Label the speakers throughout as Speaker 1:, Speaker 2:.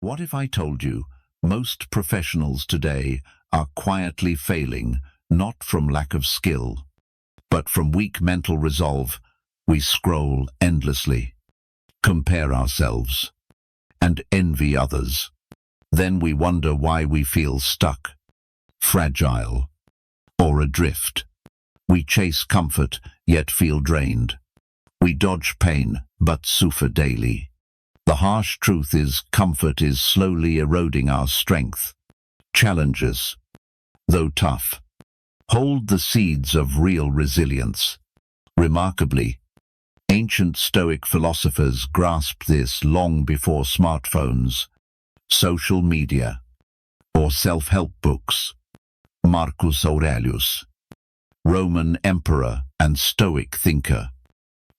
Speaker 1: What if I told you most professionals today are quietly failing, not from lack of skill, but from weak mental resolve? We scroll endlessly, compare ourselves, and envy others. Then we wonder why we feel stuck, fragile, or adrift. We chase comfort, yet feel drained. We dodge pain, but suffer daily. The harsh truth is, comfort is slowly eroding our strength. Challenges, though tough, hold the seeds of real resilience. Remarkably, ancient Stoic philosophers grasped this long before smartphones, social media, or self-help books. Marcus Aurelius, Roman emperor and Stoic thinker,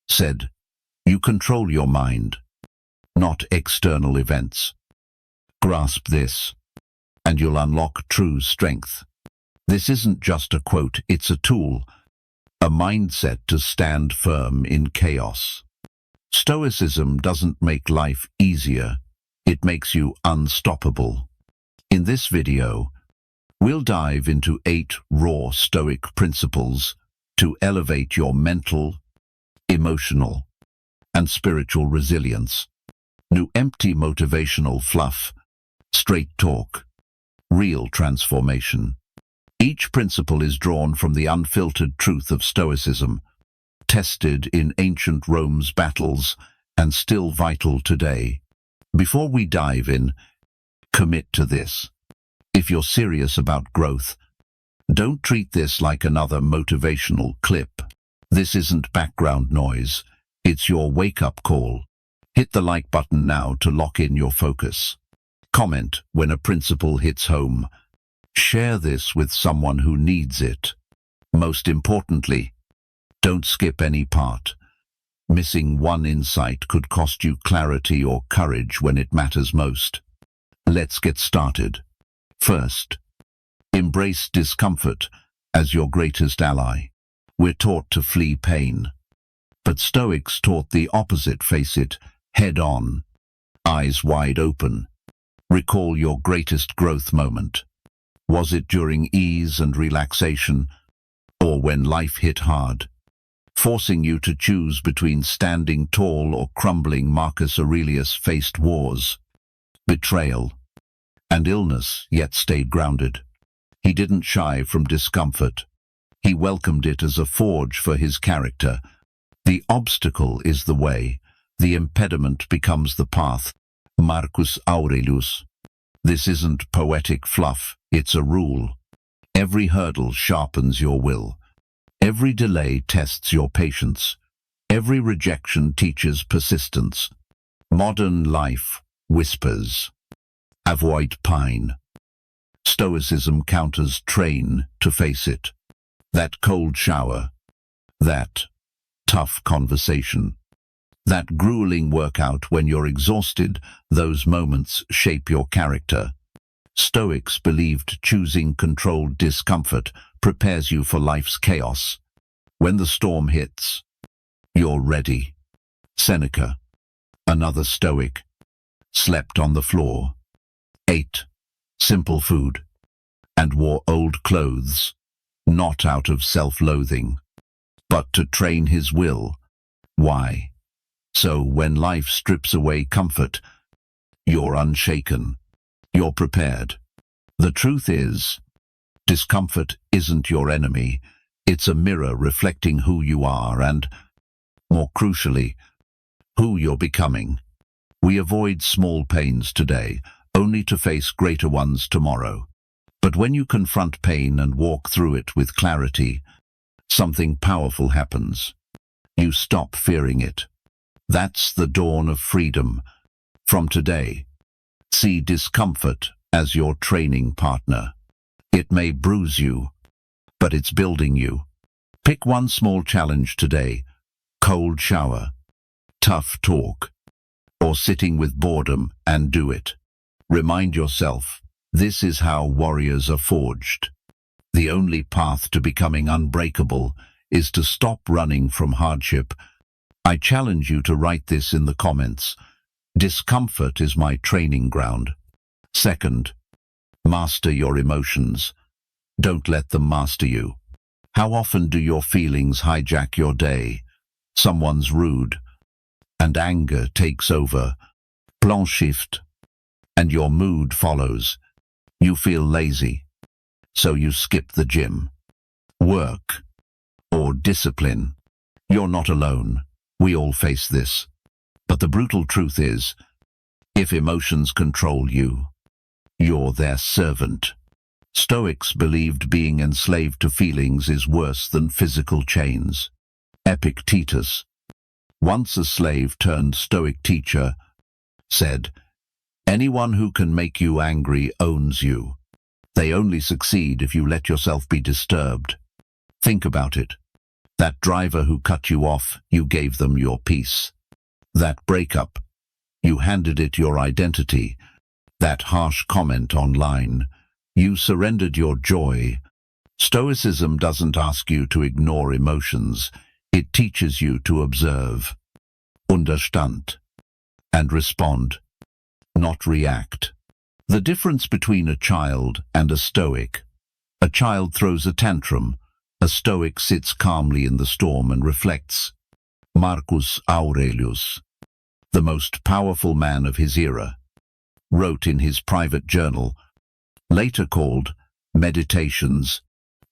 Speaker 1: said, "You control your mind, not external events. Grasp this, and you'll unlock true strength." This isn't just a quote, it's a tool, a mindset to stand firm in chaos. Stoicism doesn't make life easier, it makes you unstoppable. In this video, we'll dive into 8 raw Stoic principles to elevate your mental, emotional, and spiritual resilience. No empty motivational fluff, straight talk, real transformation. Each principle is drawn from the unfiltered truth of Stoicism, tested in ancient Rome's battles and still vital today. Before we dive in, commit to this. If you're serious about growth, don't treat this like another motivational clip. This isn't background noise, it's your wake-up call. Hit the like button now to lock in your focus. Comment when a principle hits home. Share this with someone who needs it. Most importantly, don't skip any part. Missing one insight could cost you clarity or courage when it matters most. Let's get started. First, embrace discomfort as your greatest ally. We're taught to flee pain, but Stoics taught the opposite. Face it head-on, eyes wide open. Recall your greatest growth moment. Was it during ease and relaxation, or when life hit hard, forcing you to choose between standing tall or crumbling? Marcus Aurelius faced wars, betrayal, and illness, yet stayed grounded. He didn't shy from discomfort. He welcomed it as a forge for his character. The obstacle is the way, the impediment becomes the path. Marcus Aurelius. This isn't poetic fluff, it's a rule. Every hurdle sharpens your will. Every delay tests your patience. Every rejection teaches persistence. Modern life whispers, avoid pain. Stoicism counters train to face it. That cold shower, that tough conversation, that grueling workout when you're exhausted, those moments shape your character. Stoics believed choosing controlled discomfort prepares you for life's chaos. When the storm hits, you're ready. Seneca, another Stoic, slept on the floor, ate simple food, and wore old clothes, not out of self-loathing, but to train his will. Why? So when life strips away comfort, you're unshaken, you're prepared. The truth is, discomfort isn't your enemy, it's a mirror reflecting who you are and, more crucially, who you're becoming. We avoid small pains today, only to face greater ones tomorrow. But when you confront pain and walk through it with clarity, something powerful happens. You stop fearing it. That's the dawn of freedom. From today, see discomfort as your training partner. It may bruise you, but it's building you. Pick one small challenge today: cold shower, tough talk, or sitting with boredom, and do it. Remind yourself, this is how warriors are forged. The only path to becoming unbreakable is to stop running from hardship. I challenge you to write this in the comments. Discomfort is my training ground. Second, master your emotions. Don't let them master you. How often do your feelings hijack your day? Someone's rude, and anger takes over. Plan shift, and your mood follows. You feel lazy, so you skip the gym. Work, or discipline. You're not alone. We all face this. But the brutal truth is, if emotions control you, you're their servant. Stoics believed being enslaved to feelings is worse than physical chains. Epictetus, once a slave turned Stoic teacher, said, "Anyone who can make you angry owns you. They only succeed if you let yourself be disturbed." Think about it. That driver who cut you off, you gave them your peace. That breakup, you handed it your identity. That harsh comment online, you surrendered your joy. Stoicism doesn't ask you to ignore emotions. It teaches you to observe, understand, and respond, not react. The difference between a child and a Stoic. A child throws a tantrum. A Stoic sits calmly in the storm and reflects. Marcus Aurelius, the most powerful man of his era, wrote in his private journal, later called Meditations,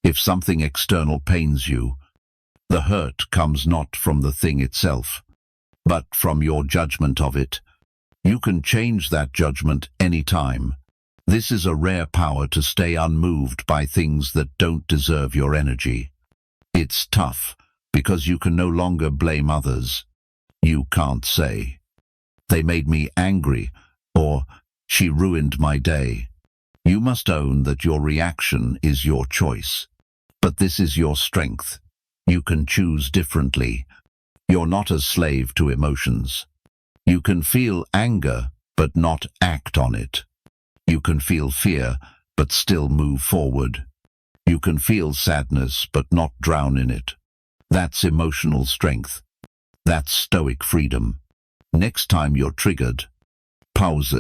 Speaker 1: "If something external pains you, the hurt comes not from the thing itself, but from your judgment of it. You can change that judgment any time. This is a rare power to stay unmoved by things that don't deserve your energy. It's tough because you can no longer blame others. You can't say, 'They made me angry,' or 'She ruined my day.' You must own that your reaction is your choice. But this is your strength. You can choose differently. You're not a slave to emotions. You can feel anger, but not act on it. You can feel fear, but still move forward. You can feel sadness, but not drown in it. That's emotional strength. That's Stoic freedom. Next time you're triggered, pause.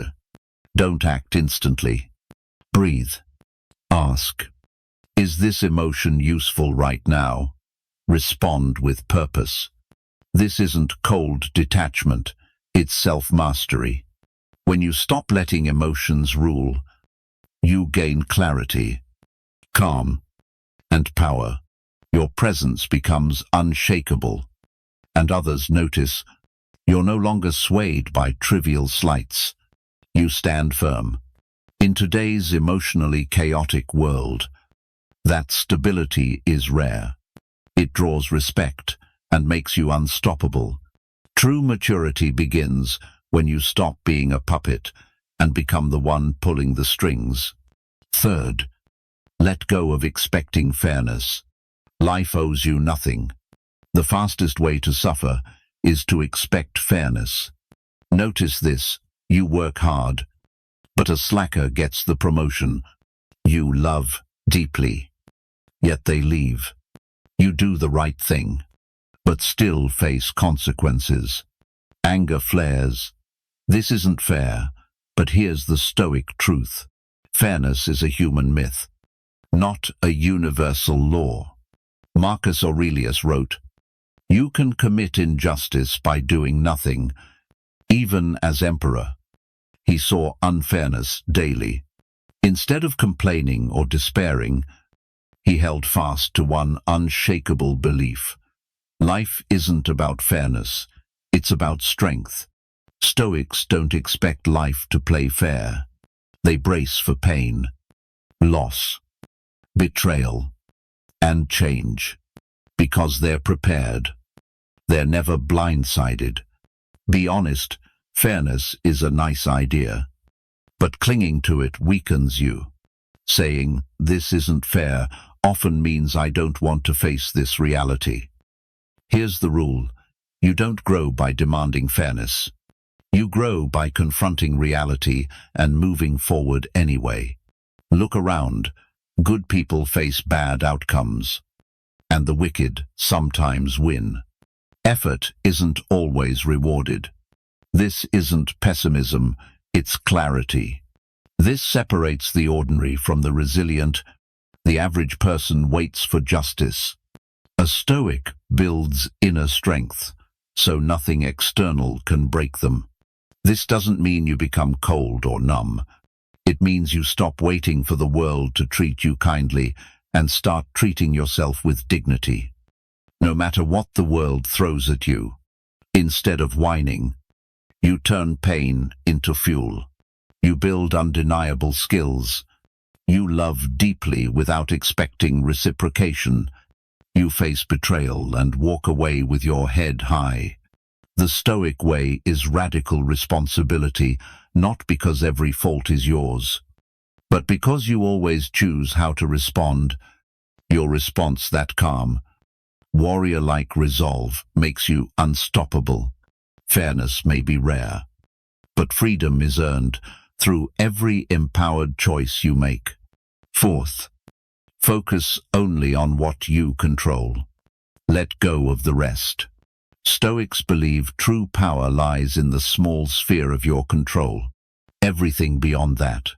Speaker 1: Don't act instantly. Breathe. Ask, is this emotion useful right now? Respond with purpose. This isn't cold detachment, it's self-mastery. When you stop letting emotions rule, you gain clarity, calm, and power. Your presence becomes unshakable, and others notice you're no longer swayed by trivial slights. You stand firm. In today's emotionally chaotic world, that stability is rare. It draws respect and makes you unstoppable. True maturity begins when you stop being a puppet and become the one pulling the strings. Third, let go of expecting fairness. Life owes you nothing. The fastest way to suffer is to expect fairness. Notice this, you work hard, but a slacker gets the promotion. You love deeply, yet they leave. You do the right thing, but still face consequences. Anger flares. This isn't fair, but here's the Stoic truth. Fairness is a human myth, not a universal law. Marcus Aurelius wrote, "You can commit injustice by doing nothing." Even as emperor, he saw unfairness daily. Instead of complaining or despairing, he held fast to one unshakable belief. Life isn't about fairness, it's about strength. Stoics don't expect life to play fair. They brace for pain, loss, betrayal, and change. Because they're prepared. They're never blindsided. Be honest, fairness is a nice idea, but clinging to it weakens you. Saying, "This isn't fair," often means I don't want to face this reality. Here's the rule. You don't grow by demanding fairness. You grow by confronting reality and moving forward anyway. Look around. Good people face bad outcomes, and the wicked sometimes win. Effort isn't always rewarded. This isn't pessimism, it's clarity. This separates the ordinary from the resilient. The average person waits for justice. A Stoic builds inner strength, so nothing external can break them. This doesn't mean you become cold or numb. It means you stop waiting for the world to treat you kindly and start treating yourself with dignity. No matter what the world throws at you, instead of whining, you turn pain into fuel. You build undeniable skills. You love deeply without expecting reciprocation. You face betrayal and walk away with your head high. The Stoic way is radical responsibility, not because every fault is yours, but because you always choose how to respond. Your response, that calm, warrior-like resolve, makes you unstoppable. Fairness may be rare, but freedom is earned through every empowered choice you make. Fourth, focus only on what you control. Let go of the rest. Stoics believe true power lies in the small sphere of your control. Everything beyond that,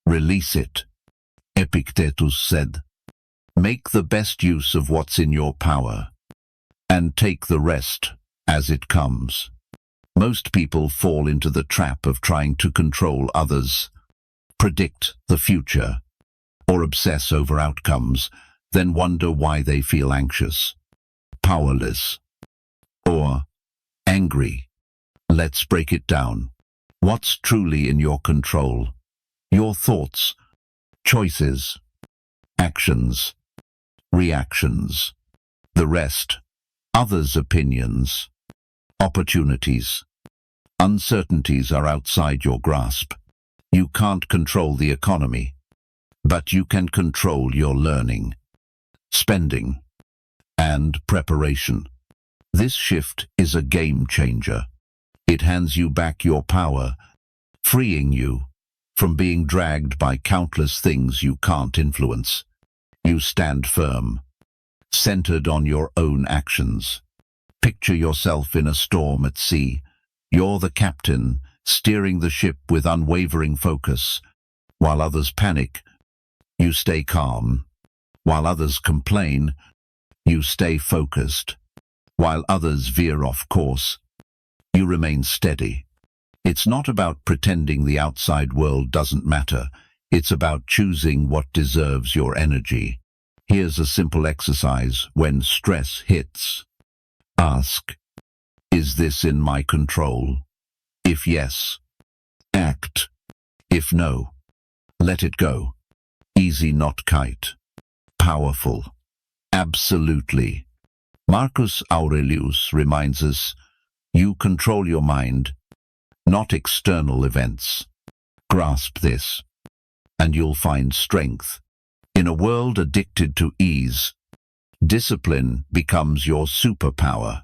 Speaker 1: release it. Epictetus said, "Make the best use of what's in your power, and take the rest as it comes." Most people fall into the trap of trying to control others, predict the future, or obsess over outcomes, then wonder why they feel anxious, powerless, or angry. Let's break it down. What's truly in your control? Your thoughts, choices, actions, reactions. The rest, others' opinions, opportunities, uncertainties are outside your grasp. You can't control the economy, but you can control your learning, spending, and preparation. This shift is a game changer. It hands you back your power, freeing you from being dragged by countless things you can't influence. You stand firm, centered on your own actions. Picture yourself in a storm at sea. You're the captain, steering the ship with unwavering focus. While others panic, you stay calm. While others complain, you stay focused. While others veer off course, you remain steady. It's not about pretending the outside world doesn't matter. It's about choosing what deserves your energy. Here's a simple exercise when stress hits. Ask, is this in my control? If yes, act. If no, let it go. Easy, not kite. Powerful. Absolutely. Marcus Aurelius reminds us, you control your mind, not external events. Grasp this, and you'll find strength. In a world addicted to ease, discipline becomes your superpower.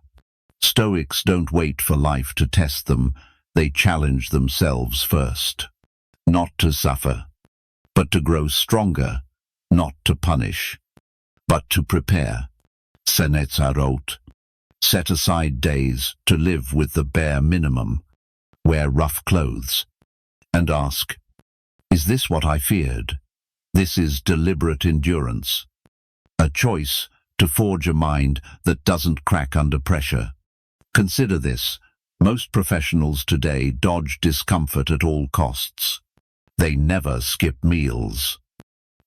Speaker 1: Stoics don't wait for life to test them. They challenge themselves first. Not to suffer, but to grow stronger. Not to punish, but to prepare. Seneca wrote, "Set aside days to live with the bare minimum. Wear rough clothes. And ask, is this what I feared?" This is deliberate endurance. A choice to forge a mind that doesn't crack under pressure. Consider this. Most professionals today dodge discomfort at all costs. They never skip meals,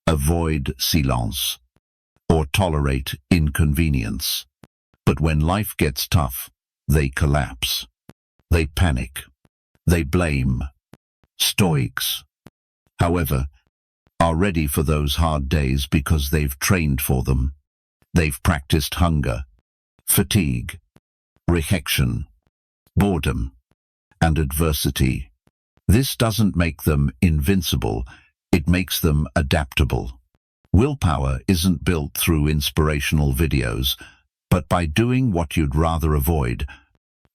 Speaker 1: avoid silence, or tolerate inconvenience. But when life gets tough, they collapse. They panic. They blame. Stoics, however, are ready for those hard days because they've trained for them. They've practiced hunger, fatigue, rejection, boredom, and adversity. This doesn't make them invincible, it makes them adaptable. Willpower isn't built through inspirational videos, but by doing what you'd rather avoid.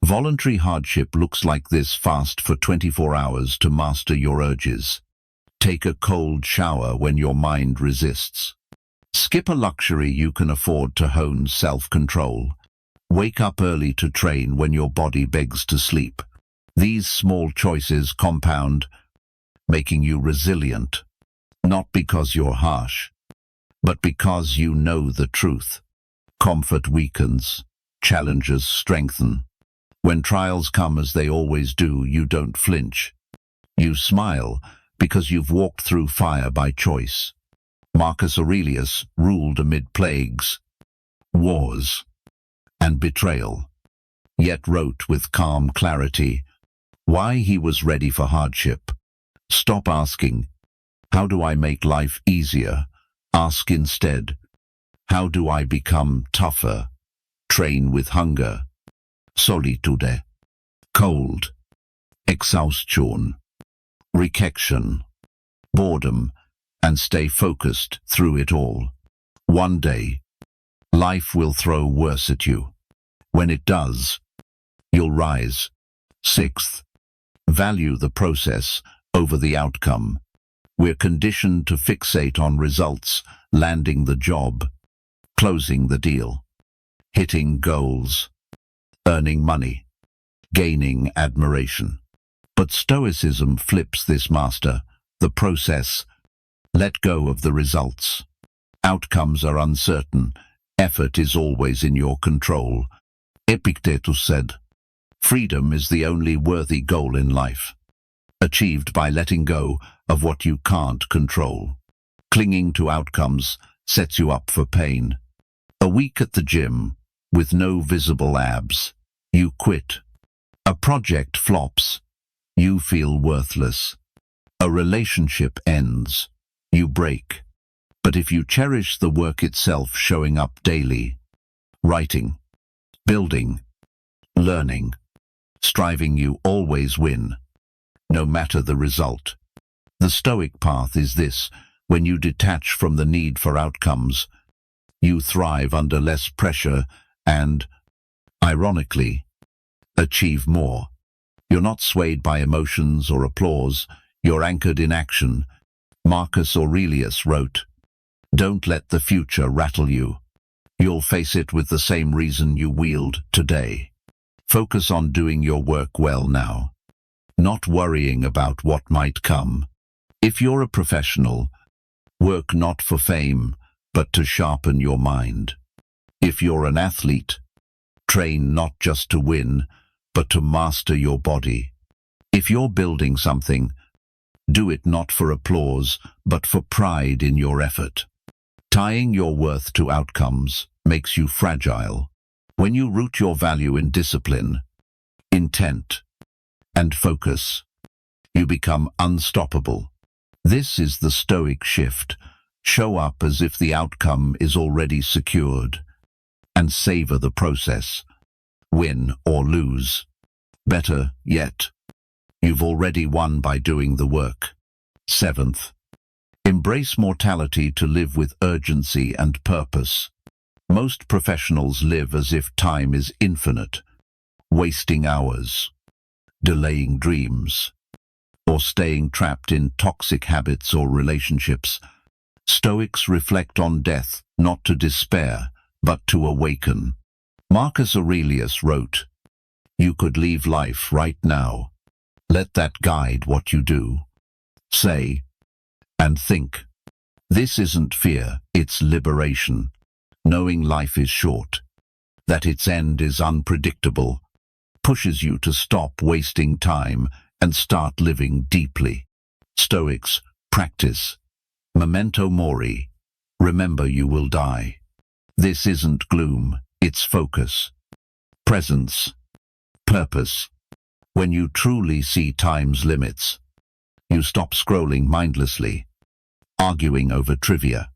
Speaker 1: Voluntary hardship looks like this: fast for 24 hours to master your urges. Take a cold shower when your mind resists. Skip a luxury you can afford to hone self-control. Wake up early to train when your body begs to sleep. These small choices compound, making you resilient, not because you're harsh, but because you know the truth. Comfort weakens, challenges strengthen. When trials come, as they always do, you don't flinch. You smile because you've walked through fire by choice. Marcus Aurelius ruled amid plagues, wars, and betrayal, yet wrote with calm clarity why he was ready for hardship. Stop asking, "How do I make life easier?" Ask instead, "How do I become tougher?" Train with hunger, solitude, cold, exhaustion, rejection, boredom, and stay focused through it all. One day, life will throw worse at you. When it does, you'll rise. Sixth, value the process over the outcome. We're conditioned to fixate on results, landing the job, closing the deal, hitting goals, earning money, gaining admiration. But Stoicism flips this master, the process. Let go of the results. Outcomes are uncertain. Effort is always in your control. Epictetus said, "Freedom is the only worthy goal in life, achieved by letting go of what you can't control." Clinging to outcomes sets you up for pain. A week at the gym, with no visible abs, you quit. A project flops, you feel worthless. A relationship ends, you break. But if you cherish the work itself, showing up daily, writing, building, learning, striving, you always win, no matter the result. The Stoic path is this: when you detach from the need for outcomes, you thrive under less pressure and, ironically, achieve more. You're not swayed by emotions or applause, you're anchored in action. Marcus Aurelius wrote, "Don't let the future rattle you. You'll face it with the same reason you wield today." Focus on doing your work well now, not worrying about what might come. If you're a professional, work not for fame, but to sharpen your mind. If you're an athlete, train not just to win, but to master your body. If you're building something, do it not for applause, but for pride in your effort. Tying your worth to outcomes makes you fragile. When you root your value in discipline, intent, and focus, you become unstoppable. This is the Stoic shift. Show up as if the outcome is already secured, and savor the process. Win or lose. Better yet, you've already won by doing the work. Seventh, embrace mortality to live with urgency and purpose. Most professionals live as if time is infinite, wasting hours, delaying dreams, or staying trapped in toxic habits or relationships. Stoics reflect on death, not to despair, but to awaken. Marcus Aurelius wrote, "You could leave life right now. Let that guide what you do, say, and think." This isn't fear, it's liberation. Knowing life is short, that its end is unpredictable, pushes you to stop wasting time and start living deeply. Stoics practice memento mori, remember you will die. This isn't gloom, it's focus, presence, purpose. When you truly see time's limits, you stop scrolling mindlessly, arguing over trivia,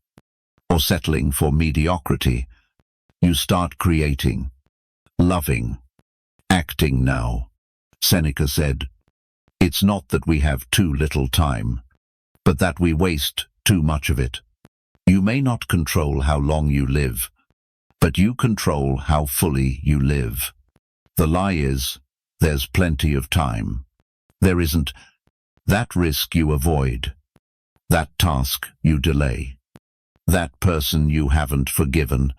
Speaker 1: or settling for mediocrity. You start creating, loving, acting now. Seneca said, "It's not that we have too little time, but that we waste too much of it." You may not control how long you live, but you control how fully you live. The lie is, there's plenty of time. There isn't. That risk you avoid, that task you delay, that person you haven't forgiven,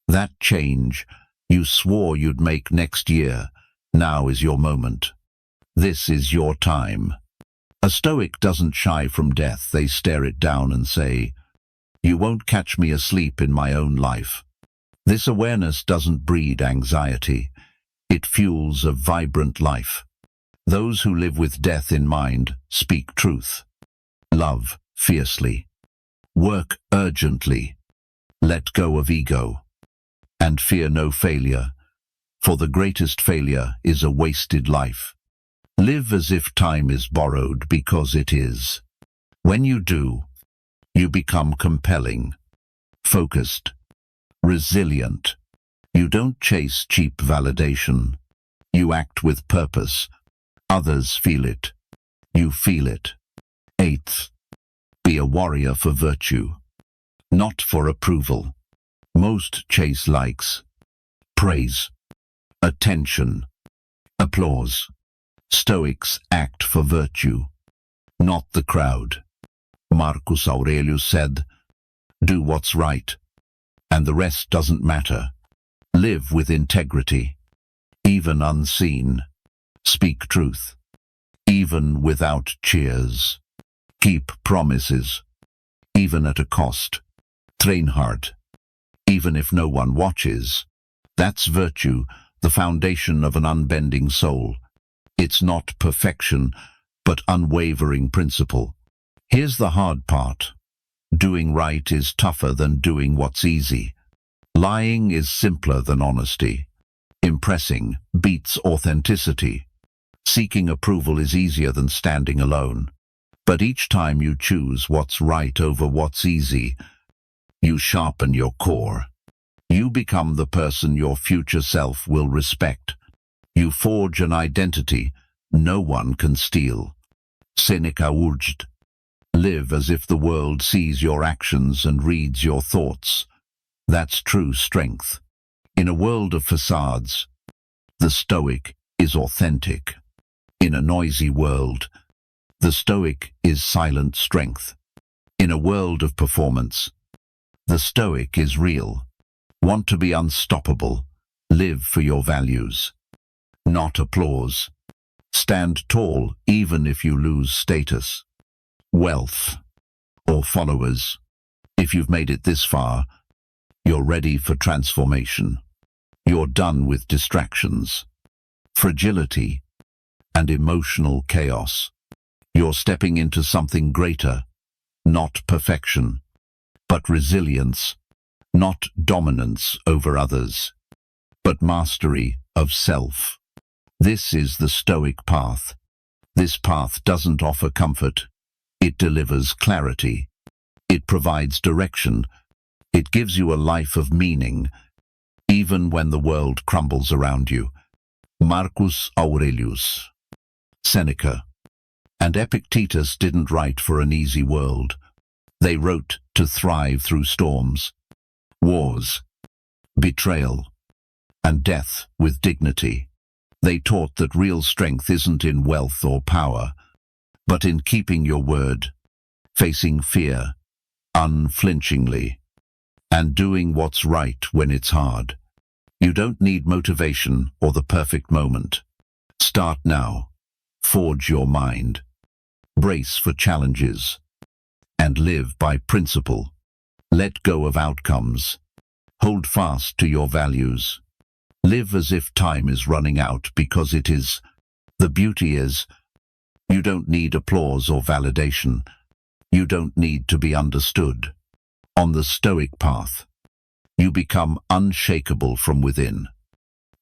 Speaker 1: that change you swore you'd make next year, now is your moment. This is your time. A Stoic doesn't shy from death. They stare it down and say, "You won't catch me asleep in my own life." This awareness doesn't breed anxiety. It fuels a vibrant life. Those who live with death in mind speak truth. Love fiercely. Work urgently. Let go of ego. And fear no failure, for the greatest failure is a wasted life. Live as if time is borrowed, because it is. When you do, you become compelling, focused, resilient. You don't chase cheap validation. You act with purpose. Others feel it. You feel it. 8th, be a warrior for virtue, not for approval. Most chase likes, praise, attention, applause. Stoics act for virtue, not the crowd. Marcus Aurelius said, "Do what's right, and the rest doesn't matter." Live with integrity, even unseen. Speak truth, even without cheers. Keep promises, even at a cost. Train hard, even if no one watches. That's virtue, the foundation of an unbending soul. It's not perfection, but unwavering principle. Here's the hard part. Doing right is tougher than doing what's easy. Lying is simpler than honesty. Impressing beats authenticity. Seeking approval is easier than standing alone. But each time you choose what's right over what's easy, you sharpen your core. You become the person your future self will respect. You forge an identity no one can steal. Seneca urged, "Live as if the world sees your actions and reads your thoughts." That's true strength. In a world of facades, the Stoic is authentic. In a noisy world, the Stoic is silent strength. In a world of performance, the Stoic is real. Want to be unstoppable? Live for your values, not applause. Stand tall even if you lose status, wealth, or followers. If you've made it this far, you're ready for transformation. You're done with distractions, fragility, and emotional chaos. You're stepping into something greater, not perfection, but resilience, not dominance over others, but mastery of self. This is the Stoic path. This path doesn't offer comfort. It delivers clarity. It provides direction. It gives you a life of meaning, even when the world crumbles around you. Marcus Aurelius, Seneca, and Epictetus didn't write for an easy world. They wrote to thrive through storms, wars, betrayal, and death with dignity. They taught that real strength isn't in wealth or power, but in keeping your word, facing fear unflinchingly, and doing what's right when it's hard. You don't need motivation or the perfect moment. Start now. Forge your mind. Brace for challenges. And live by principle. Let go of outcomes. Hold fast to your values. Live as if time is running out, because it is. The beauty is, you don't need applause or validation. You don't need to be understood. On the Stoic path, you become unshakable from within.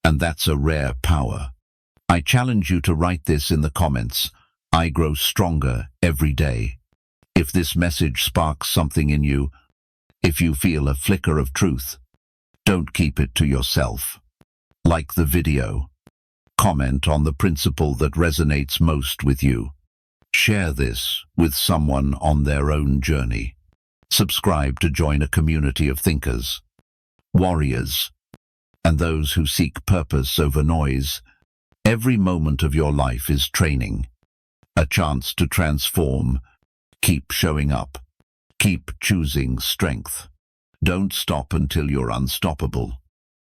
Speaker 1: And that's a rare power. I challenge you to write this in the comments. I grow stronger every day. If this message sparks something in you, if you feel a flicker of truth, don't keep it to yourself. Like the video. Comment on the principle that resonates most with you. Share this with someone on their own journey. Subscribe to join a community of thinkers, warriors, and those who seek purpose over noise. Every moment of your life is training, a chance to transform. Keep showing up. Keep choosing strength. Don't stop until you're unstoppable.